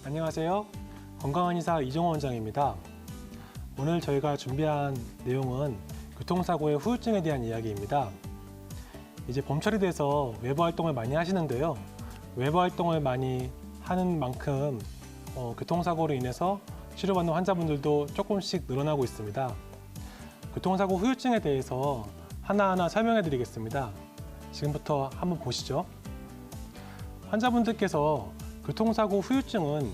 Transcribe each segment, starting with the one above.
안녕하세요. 건강한 의사 이종호 원장입니다. 오늘 저희가 준비한 내용은 교통사고의 후유증에 대한 이야기입니다. 이제 봄철이 돼서 외부 활동을 많이 하시는데요. 외부 활동을 많이 하는 만큼 교통사고로 인해서 치료받는 환자분들도 조금씩 늘어나고 있습니다. 교통사고 후유증에 대해서 하나하나 설명해 드리겠습니다. 지금부터 한번 보시죠. 환자분들께서 교통사고 후유증은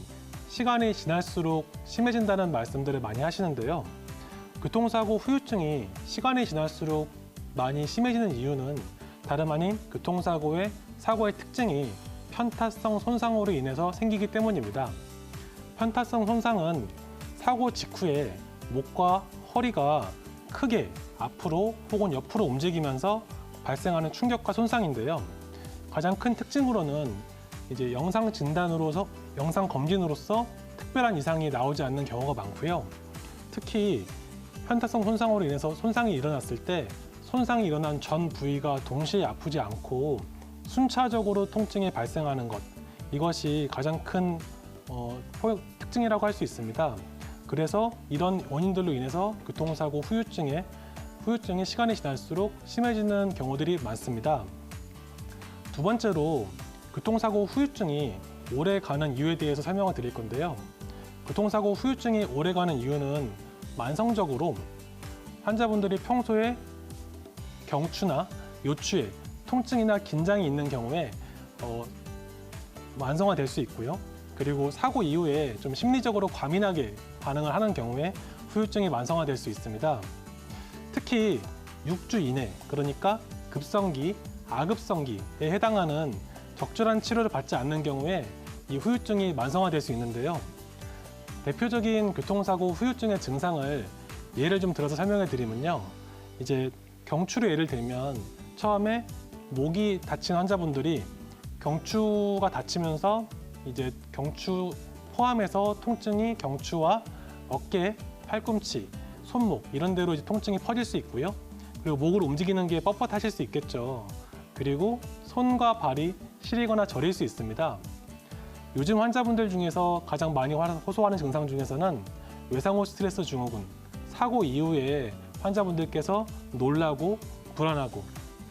시간이 지날수록 심해진다는 말씀들을 많이 하시는데요. 교통사고 후유증이 시간이 지날수록 많이 심해지는 이유는 다름 아닌 교통사고의 사고의 특징이 편타성 손상으로 인해서 생기기 때문입니다. 편타성 손상은 사고 직후에 목과 허리가 크게 앞으로 혹은 옆으로 움직이면서 발생하는 충격과 손상인데요. 가장 큰 특징으로는 이제 영상 검진으로서 특별한 이상이 나오지 않는 경우가 많고요. 특히 편타성 손상으로 인해서 손상이 일어났을 때 손상이 일어난 전 부위가 동시에 아프지 않고 순차적으로 통증이 발생하는 것, 이것이 가장 큰 특징이라고 할 수 있습니다. 그래서 이런 원인들로 인해서 교통사고 후유증이 시간이 지날수록 심해지는 경우들이 많습니다. 두 번째로 교통사고 후유증이 오래 가는 이유에 대해서 설명을 드릴 건데요. 교통사고 후유증이 오래 가는 이유는 만성적으로 환자분들이 평소에 경추나 요추에 통증이나 긴장이 있는 경우에 만성화될 수 있고요. 그리고 사고 이후에 좀 심리적으로 과민하게 반응을 하는 경우에 후유증이 만성화될 수 있습니다. 특히 6주 이내, 그러니까 급성기, 아급성기에 해당하는 적절한 치료를 받지 않는 경우에 이 후유증이 만성화될 수 있는데요. 대표적인 교통사고 후유증의 증상을 예를 좀 들어서 설명해 드리면요. 이제 경추로 예를 들면 처음에 목이 다친 환자분들이 경추가 다치면서 이제 경추 포함해서 통증이 경추와 어깨, 팔꿈치, 손목 이런 데로 이제 통증이 퍼질 수 있고요. 그리고 목을 움직이는 게 뻣뻣하실 수 있겠죠. 그리고 손과 발이 시리거나 저릴 수 있습니다. 요즘 환자분들 중에서 가장 많이 호소하는 증상 중에서는 외상후 스트레스 증후군, 사고 이후에 환자분들께서 놀라고 불안하고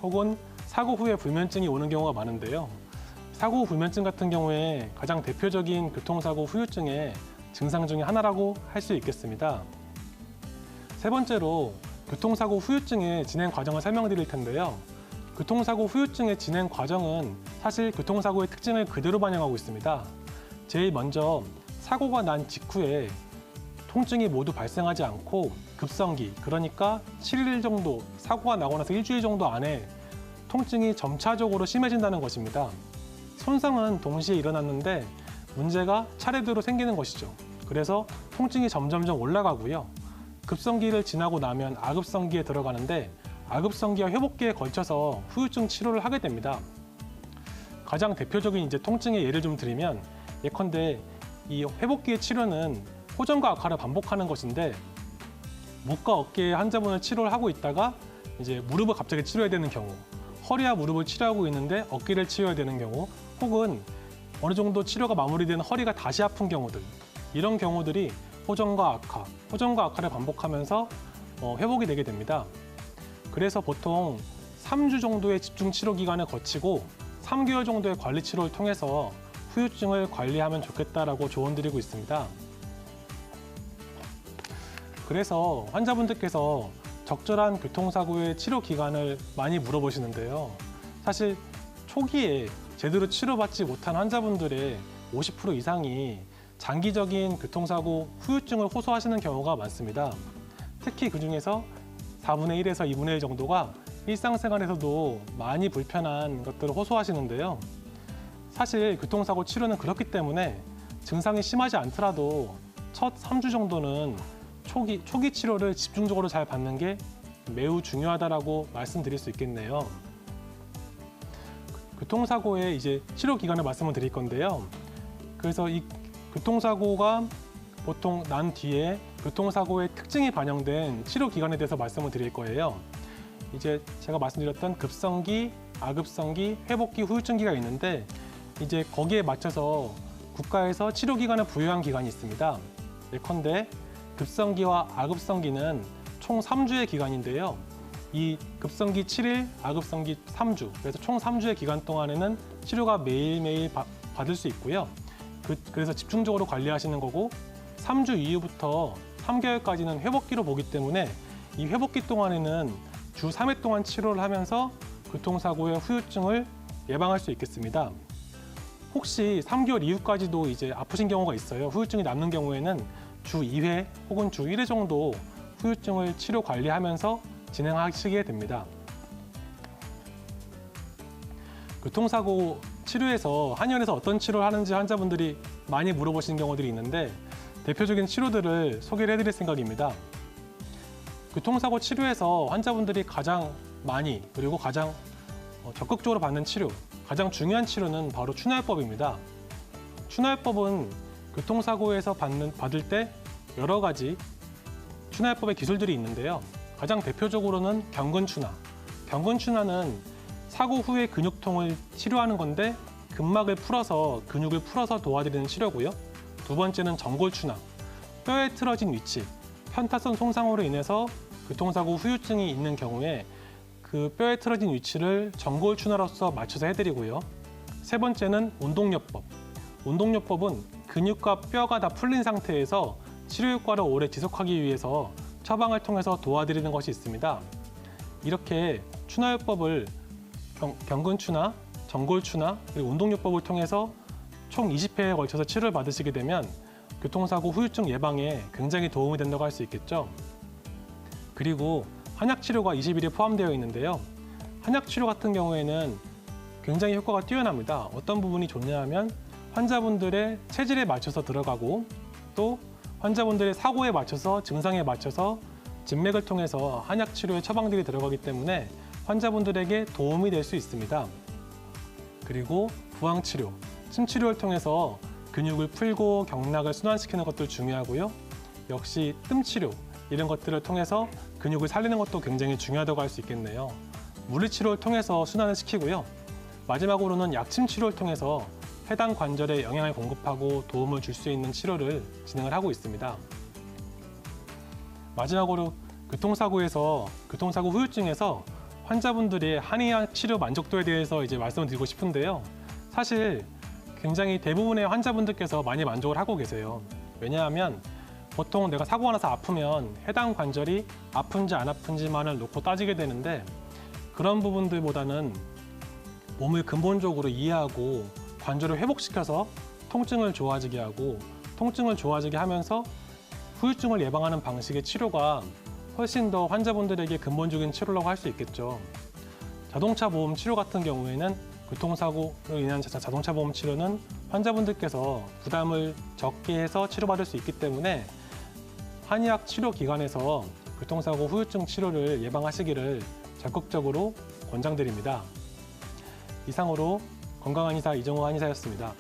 혹은 사고 후에 불면증이 오는 경우가 많은데요. 사고 후 불면증 같은 경우에 가장 대표적인 교통사고 후유증의 증상 중에 하나라고 할 수 있겠습니다. 세 번째로 교통사고 후유증의 진행 과정을 설명드릴 텐데요. 교통사고 후유증의 진행 과정은 사실 교통사고의 특징을 그대로 반영하고 있습니다. 제일 먼저 사고가 난 직후에 통증이 모두 발생하지 않고 급성기, 그러니까 7일 정도, 사고가 나고 나서 일주일 정도 안에 통증이 점차적으로 심해진다는 것입니다. 손상은 동시에 일어났는데 문제가 차례대로 생기는 것이죠. 그래서 통증이 점점점 올라가고요. 급성기를 지나고 나면 아급성기에 들어가는데 아급성기와 회복기에 걸쳐서 후유증 치료를 하게 됩니다. 가장 대표적인 이제 통증의 예를 좀 드리면 예컨대 이 회복기의 치료는 호전과 악화를 반복하는 것인데 목과 어깨의 환자분을 치료를 하고 있다가 이제 무릎을 갑자기 치료해야 되는 경우, 허리와 무릎을 치료하고 있는데 어깨를 치료해야 되는 경우, 혹은 어느 정도 치료가 마무리된 허리가 다시 아픈 경우들, 이런 경우들이 호전과 악화를 반복하면서 회복이 되게 됩니다. 그래서 보통 3주 정도의 집중 치료 기간을 거치고 3개월 정도의 관리 치료를 통해서 후유증을 관리하면 좋겠다라고 조언드리고 있습니다. 그래서 환자분들께서 적절한 교통사고의 치료 기간을 많이 물어보시는데요. 사실 초기에 제대로 치료받지 못한 환자분들의 50% 이상이 장기적인 교통사고 후유증을 호소하시는 경우가 많습니다. 특히 그중에서 4분의 1에서 2분의 1 정도가 일상생활에서도 많이 불편한 것들을 호소하시는데요. 사실 교통사고 치료는 그렇기 때문에 증상이 심하지 않더라도 첫 3주 정도는 초기 치료를 집중적으로 잘 받는 게 매우 중요하다라고 말씀드릴 수 있겠네요. 교통사고의 이제 치료 기간을 말씀을 드릴 건데요. 그래서 이 교통사고가 보통 난 뒤에 교통사고의 특징이 반영된 치료 기간에 대해서 말씀을 드릴 거예요. 이제 제가 말씀드렸던 급성기, 아급성기, 회복기, 후유증기가 있는데 이제 거기에 맞춰서 국가에서 치료기간을 부여한 기간이 있습니다. 예컨대 급성기와 아급성기는 총 3주의 기간인데요. 이 급성기 7일, 아급성기 3주, 그래서 총 3주의 기간 동안에는 치료가 매일매일 받을 수 있고요. 그래서 집중적으로 관리하시는 거고 3주 이후부터 3개월까지는 회복기로 보기 때문에 이 회복기 동안에는 주 3회 동안 치료를 하면서 교통사고의 후유증을 예방할 수 있겠습니다. 혹시 3개월 이후까지도 이제 아프신 경우가 있어요. 후유증이 남는 경우에는 주 2회 혹은 주 1회 정도 후유증을 치료 관리하면서 진행하시게 됩니다. 교통사고 치료에서 한의원에서 어떤 치료를 하는지 환자분들이 많이 물어보시는 경우들이 있는데 대표적인 치료들을 소개를 해드릴 생각입니다. 교통사고 치료에서 환자분들이 가장 많이 그리고 가장 적극적으로 받는 치료, 가장 중요한 치료는 바로 추나요법입니다. 추나요법은 교통사고에서 받을 때 여러 가지 추나요법의 기술들이 있는데요. 가장 대표적으로는 경근추나. 경근추나는 사고 후의 근육통을 치료하는 건데 근막을 풀어서 근육을 풀어서 도와드리는 치료고요. 두 번째는 전골추나. 뼈에 틀어진 위치, 편타선 손상으로 인해서 교통사고 후유증이 있는 경우에 그 뼈에 틀어진 위치를 전골추나로서 맞춰서 해드리고요. 세 번째는 운동요법. 운동요법은 근육과 뼈가 다 풀린 상태에서 치료 효과를 오래 지속하기 위해서 처방을 통해서 도와드리는 것이 있습니다. 이렇게 추나요법을 경근추나, 전골추나, 그리고 운동요법을 통해서 총 20회에 걸쳐서 치료를 받으시게 되면 교통사고 후유증 예방에 굉장히 도움이 된다고 할 수 있겠죠. 그리고 한약치료가 21에 포함되어 있는데요. 한약치료 같은 경우에는 굉장히 효과가 뛰어납니다. 어떤 부분이 좋냐면 환자분들의 체질에 맞춰서 들어가고 또 환자분들의 사고에 맞춰서 증상에 맞춰서 진맥을 통해서 한약치료의 처방들이 들어가기 때문에 환자분들에게 도움이 될 수 있습니다. 그리고 부항치료, 침치료를 통해서 근육을 풀고 경락을 순환시키는 것도 중요하고요. 역시 뜸치료, 이런 것들을 통해서 근육을 살리는 것도 굉장히 중요하다고 할 수 있겠네요. 물리치료를 통해서 순환을 시키고요. 마지막으로는 약침치료를 통해서 해당 관절에 영양을 공급하고 도움을 줄 수 있는 치료를 진행을 하고 있습니다. 마지막으로 교통사고 후유증에서 환자분들의 한의학 치료 만족도에 대해서 이제 말씀을 드리고 싶은데요. 사실 굉장히 대부분의 환자분들께서 많이 만족을 하고 계세요. 왜냐하면 보통 내가 사고가 나서 아프면 해당 관절이 아픈지 안 아픈지만을 놓고 따지게 되는데 그런 부분들보다는 몸을 근본적으로 이해하고 관절을 회복시켜서 통증을 좋아지게 하고 통증을 좋아지게 하면서 후유증을 예방하는 방식의 치료가 훨씬 더 환자분들에게 근본적인 치료라고 할 수 있겠죠. 자동차 보험 치료 같은 경우에는 교통사고로 인한 자동차 보험 치료는 환자분들께서 부담을 적게 해서 치료받을 수 있기 때문에 한의학 치료 기관에서 교통사고 후유증 치료를 예방하시기를 적극적으로 권장드립니다. 이상으로 건강한 의사 이정호 한의사였습니다.